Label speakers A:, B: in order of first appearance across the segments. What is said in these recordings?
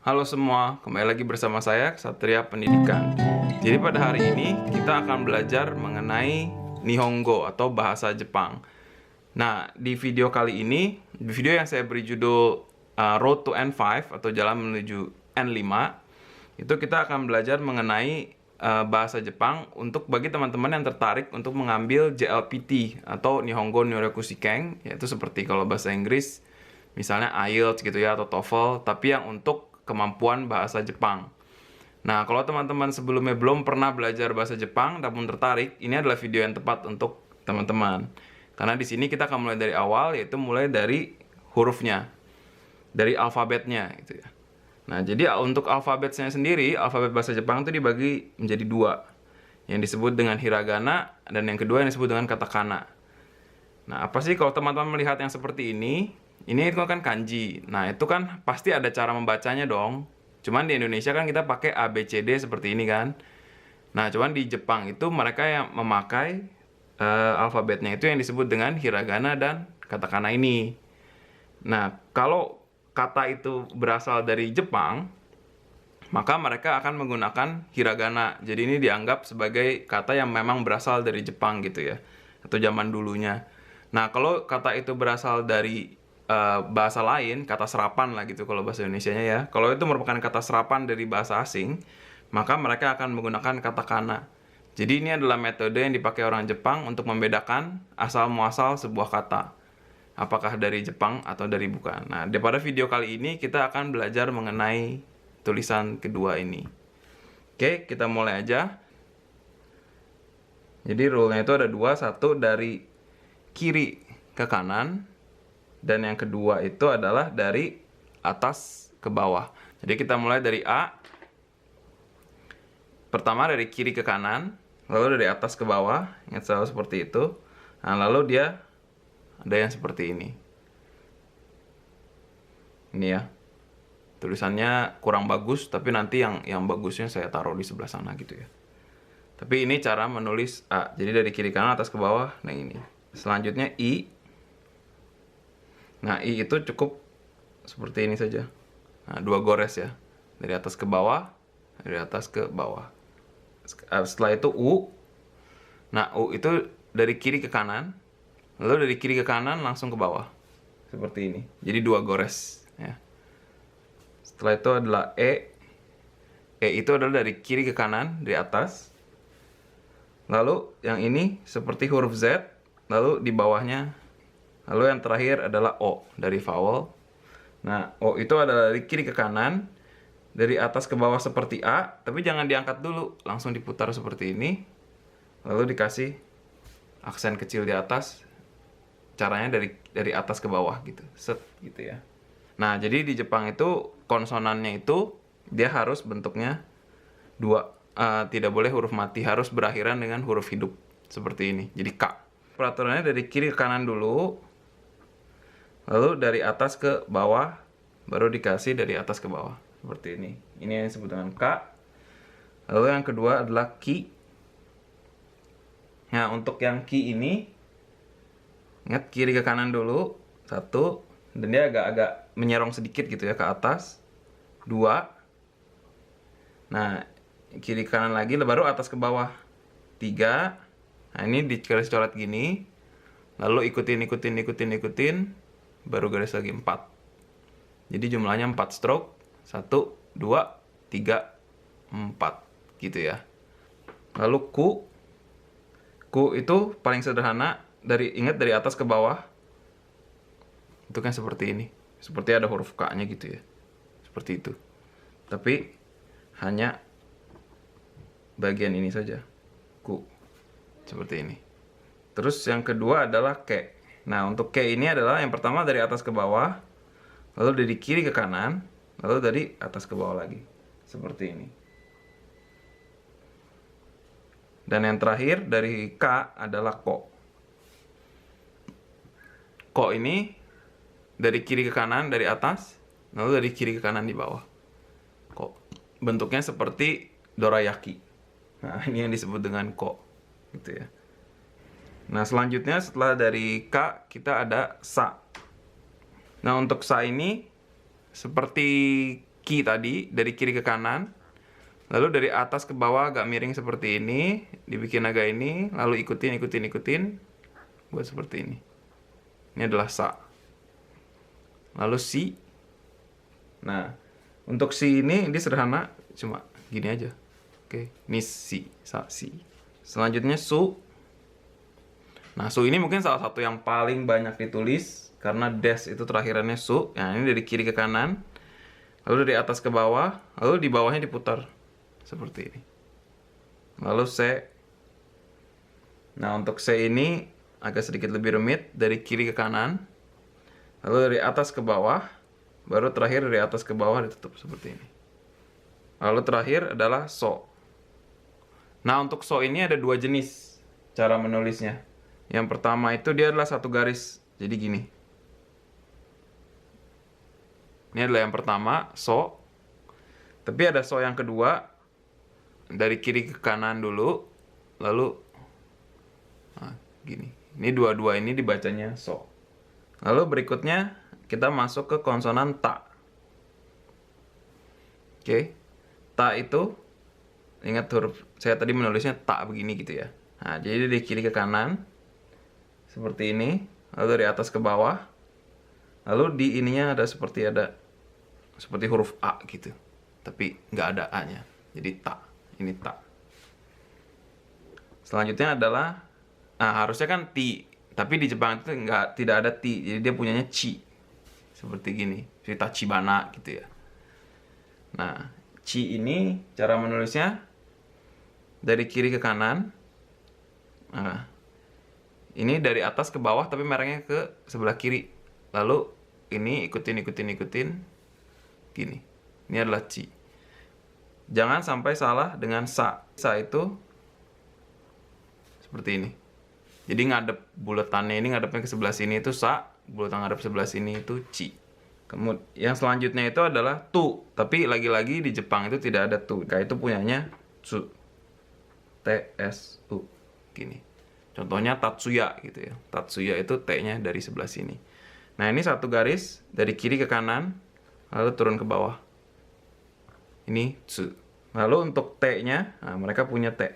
A: Halo semua, kembali lagi bersama saya, Satria Pendidikan. Jadi pada hari ini kita akan belajar mengenai Nihongo atau bahasa Jepang. Nah, di video kali ini, di video yang saya beri judul Road to N5 atau Jalan Menuju N5, itu kita akan belajar mengenai bahasa Jepang untuk bagi teman-teman yang tertarik untuk mengambil JLPT atau Nihongo Nyoryaku Shiken, yaitu seperti kalau bahasa Inggris misalnya IELTS gitu ya atau TOEFL, tapi yang untuk kemampuan bahasa Jepang. Nah, kalau teman-teman sebelumnya belum pernah belajar bahasa Jepang namun tertarik, ini adalah video yang tepat untuk teman-teman. Karena di sini kita akan mulai dari awal, yaitu mulai dari hurufnya, dari alfabetnya gitu ya. Nah, jadi untuk alfabetnya sendiri, alfabet bahasa Jepang itu dibagi menjadi dua, yang disebut dengan hiragana dan yang kedua yang disebut dengan katakana. Nah, apa sih kalau teman-teman melihat yang seperti ini? Ini itu kan kanji. Nah, itu kan pasti ada cara membacanya dong. Cuman di Indonesia kan kita pakai A, B, C, D seperti ini kan. Nah, cuman di Jepang itu mereka yang memakai alfabetnya itu yang disebut dengan hiragana dan katakana ini. Nah, kalau kata itu berasal dari Jepang, maka mereka akan menggunakan hiragana. Jadi ini dianggap sebagai kata yang memang berasal dari Jepang gitu ya, atau zaman dulunya. Nah, kalau kata itu berasal dari bahasa lain, kata serapan lah gitu kalau bahasa Indonesianya ya. Kalau itu merupakan kata serapan dari bahasa asing, maka mereka akan menggunakan katakana. Jadi ini adalah metode yang dipakai orang Jepang untuk membedakan asal muasal sebuah kata. Apakah dari Jepang atau dari bukan. Nah, pada video kali ini kita akan belajar mengenai tulisan kedua ini. Oke, kita mulai aja. Jadi rule-nya itu ada dua, satu dari kiri ke kanan, dan yang kedua itu adalah dari atas ke bawah. Jadi kita mulai dari A. Pertama dari kiri ke kanan, lalu dari atas ke bawah, ingat selalu seperti itu. Nah, lalu dia ada yang seperti ini. Ini ya. Tulisannya kurang bagus, tapi nanti yang bagusnya saya taruh di sebelah sana gitu ya. Tapi ini cara menulis A. Jadi dari kiri kanan atas ke bawah. Nah ini. Selanjutnya I. Nah I itu cukup seperti ini saja. Nah, dua gores ya. Dari atas ke bawah, dari atas ke bawah. Setelah itu U. Nah U itu dari kiri ke kanan. Lalu dari kiri ke kanan langsung ke bawah. Seperti ini. Jadi dua gores ya. Setelah itu adalah E. E itu adalah dari kiri ke kanan, dari atas. Lalu yang ini seperti huruf Z, lalu di bawahnya. Lalu yang terakhir adalah O dari vowel. Nah, O itu adalah dari kiri ke kanan, dari atas ke bawah seperti A, tapi jangan diangkat dulu, langsung diputar seperti ini. Lalu dikasih aksen kecil di atas. Caranya dari atas ke bawah gitu. Set gitu ya. Nah, jadi di Jepang itu konsonannya itu dia harus bentuknya dua, tidak boleh huruf mati, harus berakhiran dengan huruf hidup seperti ini. Jadi K. Peraturannya dari kiri ke kanan dulu, lalu dari atas ke bawah, baru dikasih dari atas ke bawah seperti ini. Ini yang disebut dengan K. Lalu yang kedua adalah Ki. Nah, untuk yang Ki ini, ingat kiri ke kanan dulu, satu, dan dia agak-agak menyerong sedikit gitu ya ke atas. Dua. Nah, kiri kanan lagi baru atas ke bawah. Tiga. Nah, ini di garis coret gini. Lalu ikutin, baru garis lagi 4. Jadi jumlahnya 4 stroke. 1, 2, 3, 4 gitu ya. Lalu ku. Ku itu paling sederhana, ingat dari atas ke bawah. Itu kan seperti ini. Seperti ada huruf K-nya gitu ya. Seperti itu. Tapi hanya bagian ini saja. Ku. Seperti ini. Terus yang kedua adalah ke. Nah, untuk ke ini adalah yang pertama dari atas ke bawah, lalu dari kiri ke kanan, lalu dari atas ke bawah lagi. Seperti ini. Dan yang terakhir dari K adalah ko. Ko ini dari kiri ke kanan, dari atas, lalu dari kiri ke kanan di bawah. Ko. Bentuknya seperti dorayaki. Nah, ini yang disebut dengan ko. Gitu ya. Nah, selanjutnya setelah dari K, kita ada sa. Nah, untuk sa ini seperti K ki tadi dari kiri ke kanan. Lalu dari atas ke bawah agak miring seperti ini, dibikin agak ini, lalu ikutin, buat seperti ini. Ini adalah sa. Lalu si. Nah, untuk si ini sederhana, cuma gini aja. Oke, ini si, sa, si. Selanjutnya su. Nah, su ini mungkin salah satu yang paling banyak ditulis karena des itu terakhirannya su. Nah, ini dari kiri ke kanan, lalu dari atas ke bawah, lalu di bawahnya diputar seperti ini. Lalu se. Nah, untuk se ini agak sedikit lebih rumit, dari kiri ke kanan, lalu dari atas ke bawah, baru terakhir dari atas ke bawah ditutup seperti ini. Lalu terakhir adalah so. Nah, untuk so ini ada dua jenis cara menulisnya. Yang pertama itu dia adalah satu garis, jadi gini. Ini adalah yang pertama, so. Tapi ada so yang kedua, dari kiri ke kanan dulu, lalu gini. Ini dua-dua ini dibacanya so. Lalu berikutnya kita masuk ke konsonan ta. Oke. Ta itu, ingat huruf saya tadi menulisnya ta begini gitu ya. Nah, jadi dari kiri ke kanan seperti ini, lalu dari atas ke bawah. Lalu di ininya ada seperti huruf A gitu. Tapi nggak ada A-nya. Jadi ta. Ini ta. Selanjutnya adalah, nah harusnya kan ti, tapi di Jepang itu tidak ada ti, jadi dia punyanya chi. Seperti gini, seperti tachibana gitu ya. Nah, chi ini cara menulisnya dari kiri ke kanan. Nah, ini dari atas ke bawah tapi merahnya ke sebelah kiri. Lalu ini ikutin gini. Ini adalah chi. Jangan sampai salah dengan sa. Sa itu seperti ini. Jadi ngadep buletannya ini ngadepnya ke sebelah sini itu sa, bulatan ngadep sebelah sini itu chi. Kemudian yang selanjutnya itu adalah tu, tapi lagi-lagi di Jepang itu tidak ada tu. Kayak itu punyanya tsu. T S U gini. Contohnya tatsuya gitu ya. Tatsuya itu T-nya dari sebelah sini. Nah, ini satu garis dari kiri ke kanan lalu turun ke bawah. Ini tsu. Lalu untuk T-nya, nah mereka punya T.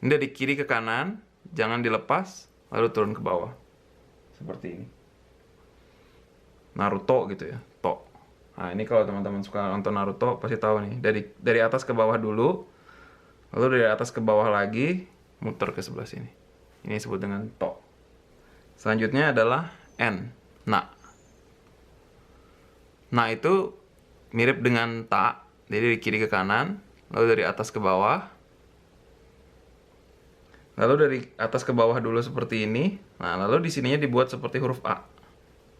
A: Ini dari kiri ke kanan, jangan dilepas, lalu turun ke bawah. Seperti ini. Naruto gitu ya, to. Nah, ini kalau teman-teman suka nonton Naruto pasti tahu nih. Dari atas ke bawah dulu, lalu dari atas ke bawah lagi, muter ke sebelah sini. Ini disebut dengan to. Selanjutnya adalah N, na. Na itu mirip dengan ta, jadi dari kiri ke kanan, lalu dari atas ke bawah. Lalu dari atas ke bawah dulu seperti ini. Nah, lalu di sininya dibuat seperti huruf A.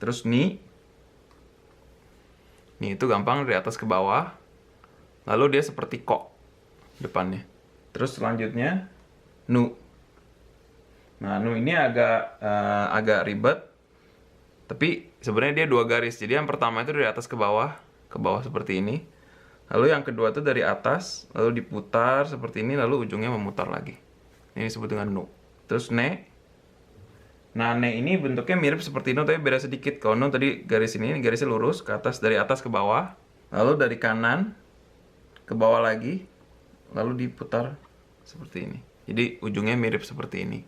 A: Terus ni. Ni itu gampang dari atas ke bawah. Lalu dia seperti ko depannya. Terus selanjutnya nu. Nah, nu ini agak ribet. Tapi sebenarnya dia dua garis. Jadi yang pertama itu dari atas ke bawah seperti ini. Lalu yang kedua itu dari atas, lalu diputar seperti ini, lalu ujungnya memutar lagi. Ini disebut dengan nu. Terus ne. Nah, ne ini bentuknya mirip seperti nu tapi beda sedikit. Kalau nu tadi garis ini garisnya lurus ke atas, dari atas ke bawah. Lalu dari kanan ke bawah lagi, lalu diputar seperti ini. Jadi ujungnya mirip seperti ini.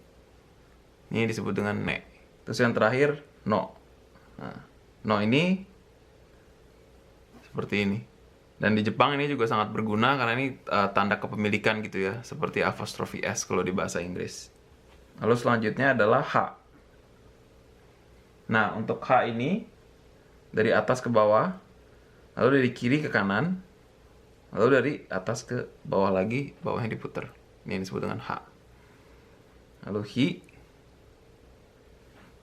A: Ini disebut dengan ne. Terus yang terakhir no. Nah, no ini seperti ini. Dan di Jepang ini juga sangat berguna karena ini tanda kepemilikan gitu ya, seperti apostrophe S kalau di bahasa Inggris. Lalu selanjutnya adalah H. Nah, untuk H ini dari atas ke bawah, lalu dari kiri ke kanan, lalu dari atas ke bawah lagi, bawahnya diputar. Ini yang disebut dengan H. Lalu hi.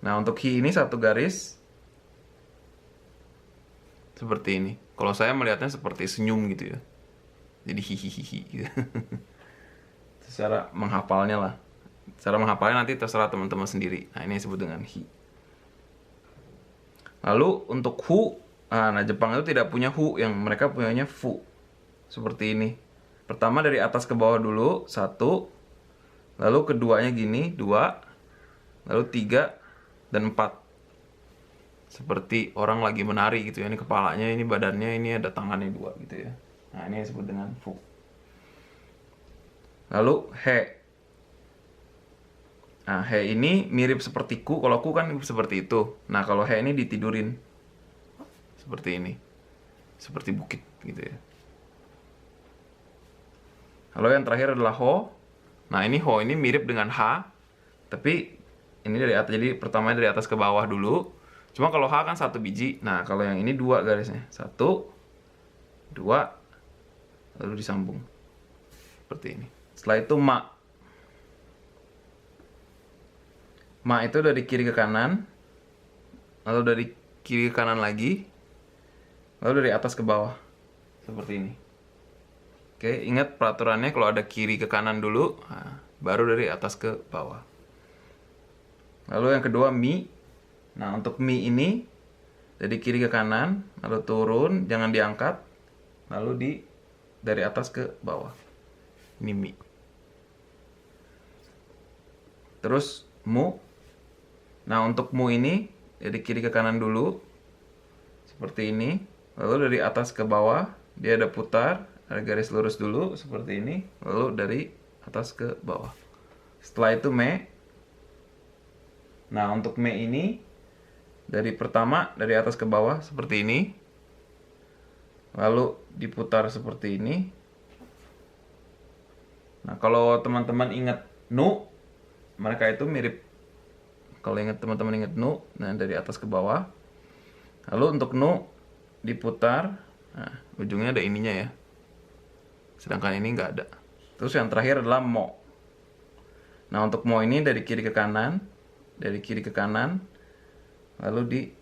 A: Nah, untuk hi ini satu garis seperti ini. Kalau saya melihatnya seperti senyum gitu ya. Jadi hihihihi gitu. Secara menghafalnya lah. Cara menghafalnya nanti terserah teman-teman sendiri. Nah, ini disebut dengan hi. Lalu untuk hu, nah Jepang itu tidak punya hu, yang mereka punyanya fu. Seperti ini. Pertama dari atas ke bawah dulu, 1. Lalu keduanya gini, 2. Lalu 3 dan 4. seperti orang lagi menari gitu ya. Ini kepalanya, ini badannya, ini ada tangannya dua gitu ya. Nah, ini disebut dengan fu. Lalu he. Nah, he ini mirip seperti ku. Kalau ku kan seperti itu. Nah, kalau he ini ditidurin seperti ini, seperti bukit gitu ya. Lalu yang terakhir adalah ho. Nah, ini ho ini mirip dengan ha, tapi ini dari atas, jadi pertamanya dari atas ke bawah dulu. Cuma kalau ha kan satu biji. Nah, kalau yang ini dua garisnya, satu, dua, lalu disambung seperti ini. Setelah itu ma. Ma itu dari kiri ke kanan, lalu dari kiri ke kanan lagi, lalu dari atas ke bawah seperti ini. Oke, ingat peraturannya kalau ada kiri ke kanan dulu, nah, baru dari atas ke bawah. Lalu yang kedua mi. Nah, untuk mi ini dari kiri ke kanan, lalu turun, jangan diangkat, lalu dari atas ke bawah. Ini mi. Terus mu. Nah, untuk mu ini dari kiri ke kanan dulu seperti ini, lalu dari atas ke bawah dia ada putar, ada garis lurus dulu seperti ini, lalu dari atas ke bawah. Setelah itu me. Nah, untuk me ini dari pertama dari atas ke bawah seperti ini, lalu diputar seperti ini. Nah, kalau teman-teman ingat nu, mereka itu mirip. Kalau ingat teman-teman ingat nu, nah dari atas ke bawah. Lalu untuk nu diputar, nah ujungnya ada ininya ya. Sedangkan ini nggak ada. Terus yang terakhir adalah mo. Nah, untuk mo ini dari kiri ke kanan, dari kiri ke kanan, lalu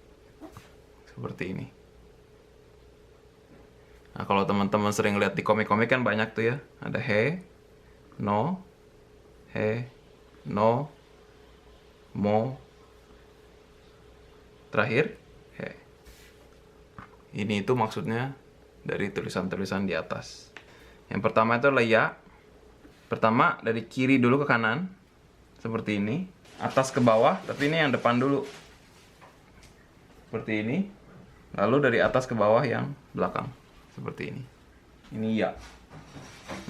A: seperti ini. Nah, kalau teman-teman sering lihat di komik-komik kan banyak tuh ya. Ada he, no, mo, terakhir he. Ini itu maksudnya dari tulisan-tulisan di atas. Yang pertama itu adalah ya. Pertama dari kiri dulu ke kanan seperti ini, atas ke bawah, tapi ini yang depan dulu seperti ini, lalu dari atas ke bawah yang belakang seperti ini. Ini ya.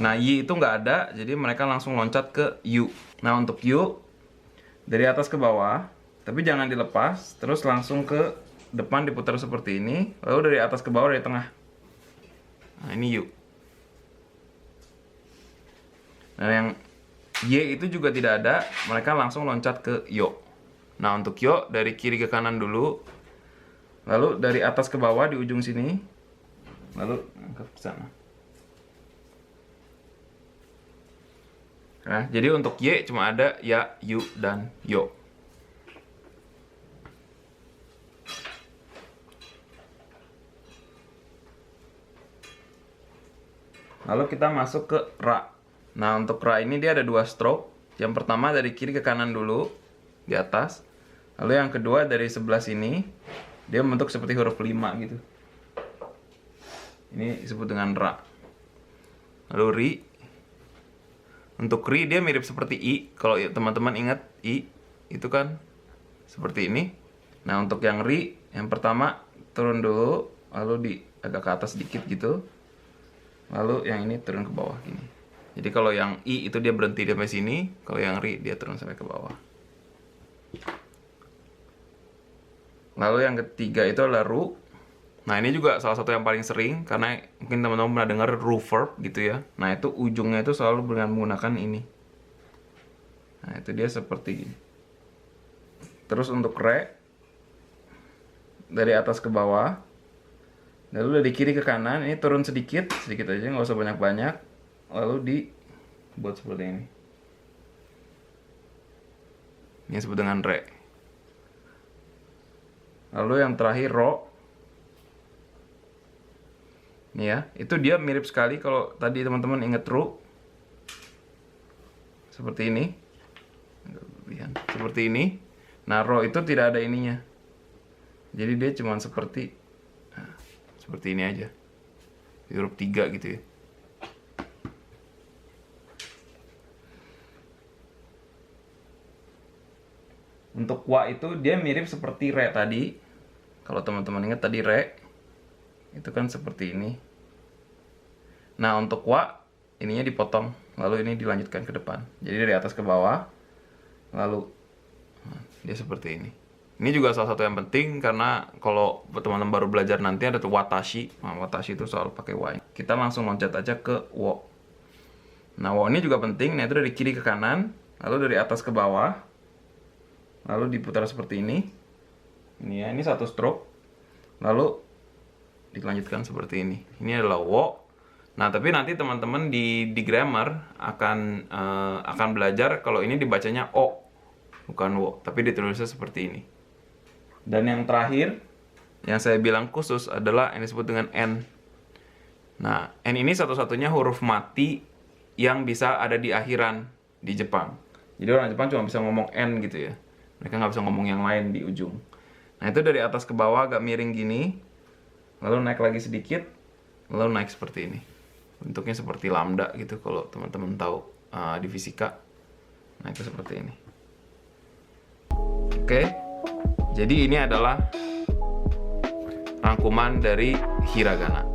A: Nah, y itu nggak ada, jadi mereka langsung loncat ke yu. Nah, untuk yu dari atas ke bawah, tapi jangan dilepas, terus langsung ke depan diputar seperti ini, lalu dari atas ke bawah dari tengah. Nah, ini yu. Nah, yang y itu juga tidak ada, mereka langsung loncat ke yo. Nah, untuk yo dari kiri ke kanan dulu, lalu dari atas ke bawah di ujung sini, lalu angkat ke sana. Nah, jadi untuk y cuma ada ya, yu, dan yo. Lalu kita masuk ke ra. Nah, untuk ra ini dia ada dua stroke. Yang pertama dari kiri ke kanan dulu di atas. Lalu yang kedua dari sebelah sini, dia membentuk seperti huruf 5 gitu. Ini disebut dengan ra. Lalu ri. Untuk ri dia mirip seperti i. Kalau teman-teman ingat i itu kan seperti ini. Nah, untuk yang ri yang pertama turun dulu, lalu agak ke atas sedikit gitu. Lalu yang ini turun ke bawah gini. Jadi kalau yang i itu dia berhenti sampai sini, kalau yang ri dia turun sampai ke bawah. Lalu yang ketiga itu adalah ru. Nah, ini juga salah satu yang paling sering, karena mungkin teman-teman pernah dengar ru verb gitu ya. Nah, itu ujungnya itu selalu dengan menggunakan ini. Nah, itu dia seperti ini. Terus untuk re, dari atas ke bawah, lalu dari kiri ke kanan, ini turun sedikit aja, nggak usah banyak-banyak. Lalu dibuat seperti ini. Ini disebut dengan re. Lalu yang terakhir ro. Ini ya, itu dia mirip sekali kalau tadi teman-teman ingat ru. Seperti ini. Seperti ini. Nah, ro itu tidak ada ininya. Jadi dia cuma seperti ini aja. Huruf 3 gitu ya. Untuk wa itu dia mirip seperti re tadi. Kalau teman-teman ingat tadi re, itu kan seperti ini. Nah, untuk wa, ininya dipotong, lalu ini dilanjutkan ke depan. Jadi dari atas ke bawah, lalu dia seperti ini. Ini juga salah satu yang penting, karena kalau teman-teman baru belajar nanti ada tuh watashi. Nah, watashi itu soal pakai wa. Kita langsung loncat aja ke wo. Nah, wo ini juga penting. Nah, itu dari kiri ke kanan, lalu dari atas ke bawah, lalu diputar seperti ini. Ini ya, ini satu stroke. Lalu dilanjutkan seperti ini. Ini adalah wo. Nah, tapi nanti teman-teman di grammar akan belajar kalau ini dibacanya o, bukan wo, tapi ditulisnya seperti ini. Dan yang terakhir yang saya bilang khusus adalah yang disebut dengan n. Nah, n ini satu-satunya huruf mati yang bisa ada di akhiran di Jepang. Jadi orang Jepang cuma bisa ngomong n gitu ya. Mereka nggak bisa ngomong yang lain di ujung. Nah, itu dari atas ke bawah agak miring gini, lalu naik lagi sedikit, lalu naik seperti ini. Bentuknya seperti lambda gitu kalau teman-teman tahu di fisika. Nah, itu seperti ini. Oke, jadi ini adalah rangkuman dari hiragana.